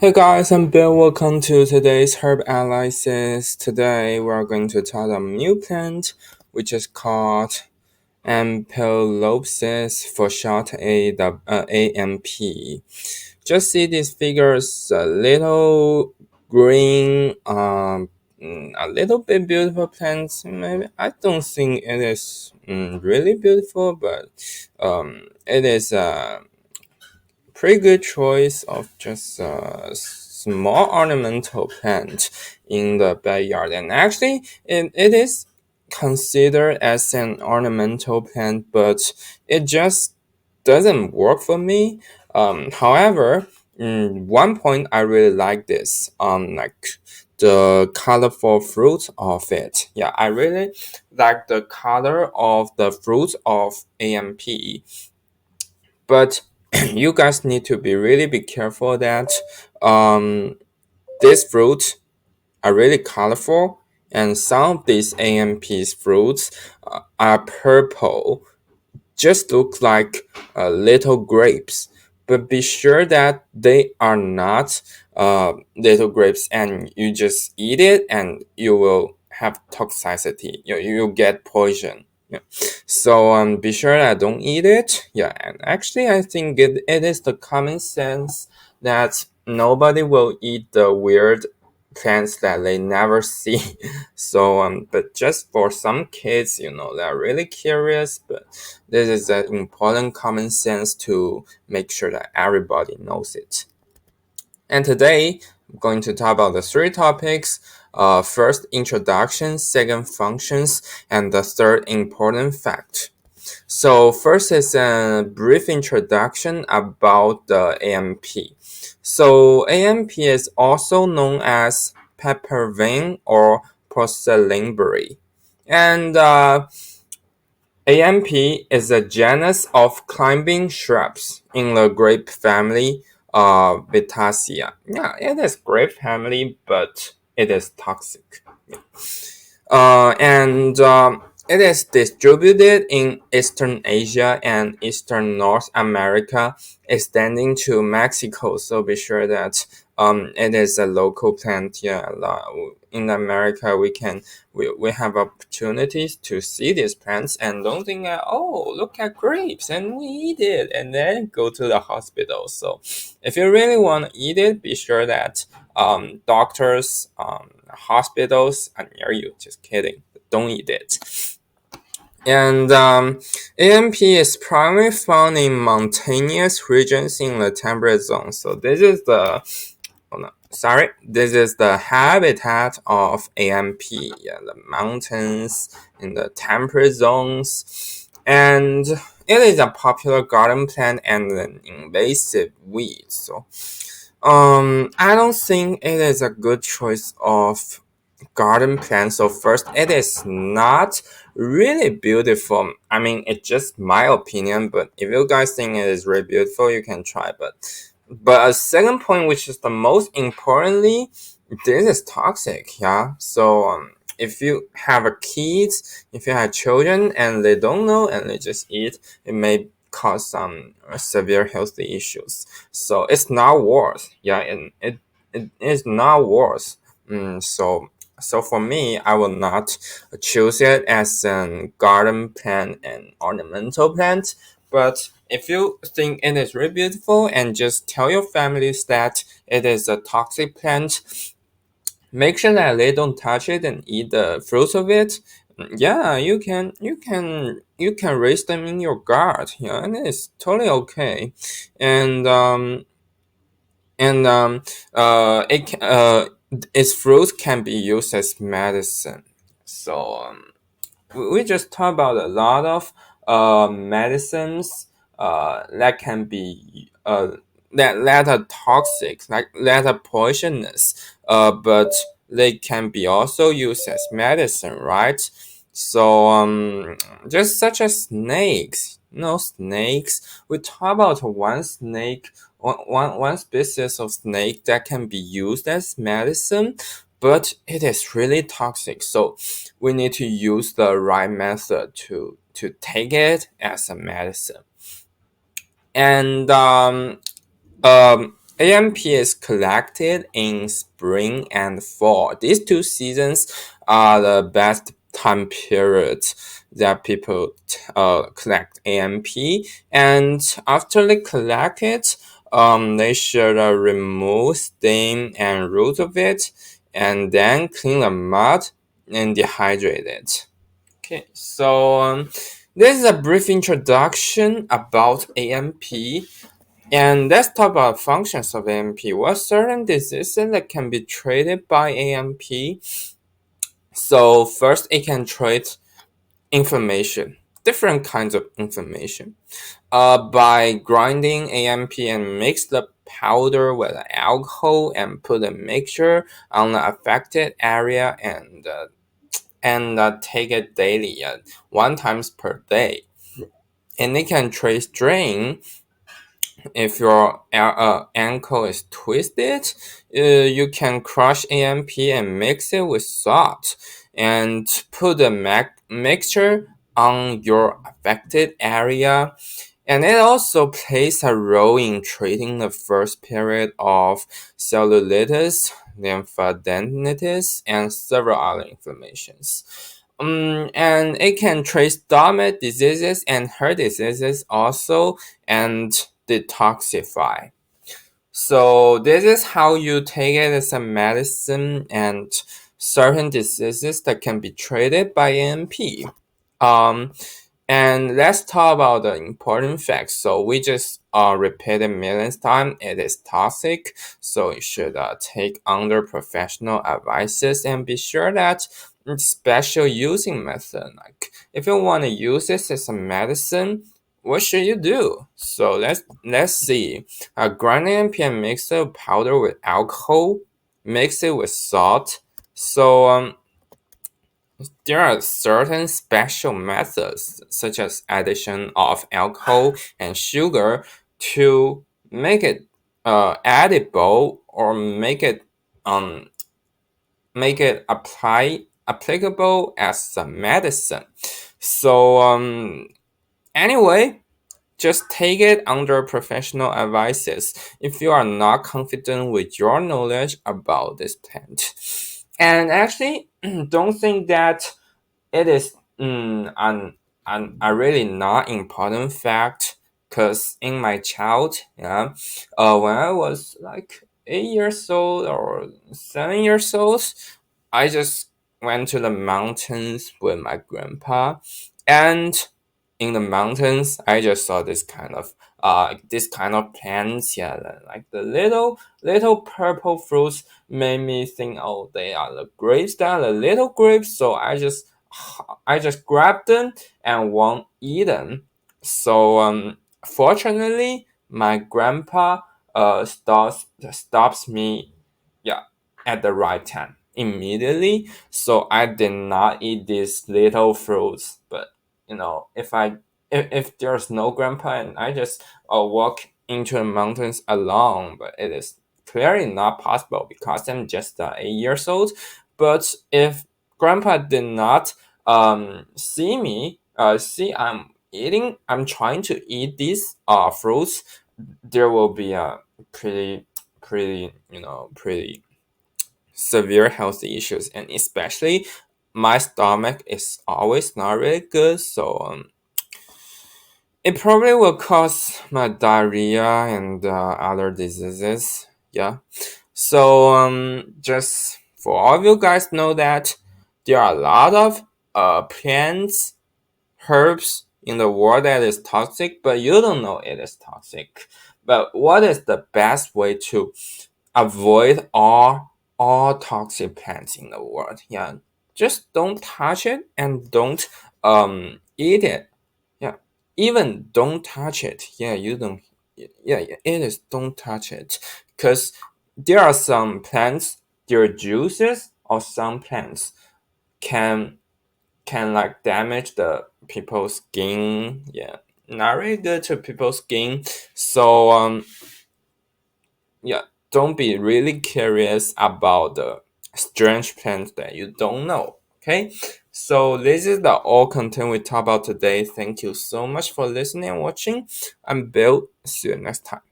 Hey guys, I'm Bill. Welcome to today's herb analysis. Today we're going to talk about a new plant which is called Ampelopsis, for short AMP. Just see these figures, a little green, a little bit beautiful plants. Maybe I don't think it is really beautiful, but it is pretty good choice of just a small ornamental plant in the backyard. And actually, it is considered as an ornamental plant, but it just doesn't work for me. However, one point I really like this, like the colorful fruit of it. Yeah, I really like the color of the fruit of AMP, but you guys need to be careful that these fruits are really colorful, and some of these AMP's fruits are purple, just look like little grapes, but be sure that they are not little grapes and you just eat it and you will have toxicity. You'll get poison. Yeah. So be sure that don't eat it. Yeah, and actually I think it is the common sense that nobody will eat the weird plants that they never see. So but just for some kids, they're really curious, but this is an important common sense to make sure that everybody knows it. And today, I'm going to talk about the three topics. First, introduction, second, functions, and the third, important fact. So first is a brief introduction about the AMP. So AMP is also known as peppervine or porcelain berry. And AMP is a genus of climbing shrubs in the grape family, Vitaceae. Yeah, it is grape family, but it is toxic. And it is distributed in Eastern Asia and Eastern North America, extending to Mexico. So be sure that it is a local plant. Yeah, in America we have opportunities to see these plants and don't think that, oh, look at grapes and we eat it and then go to the hospital. So if you really want to eat it, be sure that doctors, hospitals are near you. Just kidding. Don't eat it. And AMP is primarily found in mountainous regions in the temperate zone. So this is the this is the habitat of AMP. Yeah, the mountains in the temperate zones, and it is a popular garden plant and an invasive weed. So I don't think it is a good choice of garden plant. So first, it is not really beautiful. I mean, it's just my opinion, but if you guys think it is really beautiful, you can try. But a second point, which is the most importantly, this is toxic. Yeah. So if you have a kids, if you have children and they don't know and they just eat, it may cause some severe health issues. So it's not worth. Yeah, and it is not worth. So for me, I will not choose it as a garden plant and ornamental plant. But if you think it is really beautiful and just tell your families that it is a toxic plant, make sure that they don't touch it and eat the fruits of it. Yeah, you can raise them in your garden. Yeah, and it's totally okay. And and its fruits can be used as medicine. So we just talk about a lot of medicines that can be that are toxic, like that are poisonous, but they can be also used as medicine, right? So just such as snakes. Snakes. We talk about one snake, one species of snake that can be used as medicine, but it is really toxic. So we need to use the right method to take it as a medicine. And AMP is collected in spring and fall. These two seasons are the best time periods that people collect AMP. And after they collect it, they should remove stem and root of it, and then clean the mud and dehydrate it. Okay, so this is a brief introduction about AMP. And let's talk about functions of AMP. What certain diseases that can be treated by AMP? So first, it can treat inflammation, different kinds of inflammation. By grinding AMP and mix the powder with alcohol and put the mixture on the affected area and take it daily, one times per day. And it can treat strain. If your ankle is twisted, you can crush AMP and mix it with salt and put the mixture on your affected area. And it also plays a role in treating the first period of cellulitis, lymphadenitis, and several other inflammations. And it can treat stomach diseases and heart diseases also, and detoxify. So this is how you take it as a medicine and certain diseases that can be treated by AMP. Um, and let's talk about the important facts. So we just repeated millions times. It is toxic, so you should take under professional advices and be sure that special using method. Like if you want to use this as a medicine, what should you do? So let's see. Grind AMP and mix the powder with alcohol. Mix it with salt. So there are certain special methods, such as addition of alcohol and sugar, to make it edible or um make it applicable as a medicine. So anyway, just take it under professional advices if you are not confident with your knowledge about this plant. And actually, don't think that it is a really not important fact, because in my child, yeah, when I was like 8 years old or 7 years old, I just went to the mountains with my grandpa, and in the mountains, I just saw this kind of plants, yeah, like the little purple fruits made me think, oh, they are the grapes, they are the little grapes. So I just grabbed them and won't eat them. So fortunately, my grandpa stops me, yeah, at the right time immediately. So I did not eat these little fruits. But if there's no grandpa and I just walk into the mountains alone, but it is clearly not possible because I'm just 8 years old. But if grandpa did not see me, see I'm trying to eat these fruits, there will be a pretty severe health issues, and especially my stomach is always not really good. So it probably will cause my diarrhea and other diseases. Yeah. So just for all of you guys know that there are a lot of plants, herbs in the world that is toxic, but you don't know it is toxic. But what is the best way to avoid all toxic plants in the world? Yeah, just don't touch it and don't eat it. Yeah, even don't touch it. Yeah, you don't. Yeah, it is don't touch it, because there are some plants, their juices of some plants can like damage the people's skin. Yeah, not really good to people's skin. So yeah, don't be really curious about the strange plants that you don't know. Okay, so this is the all content we talk about today. Thank you so much for listening and watching. I'm Bill. See you next time.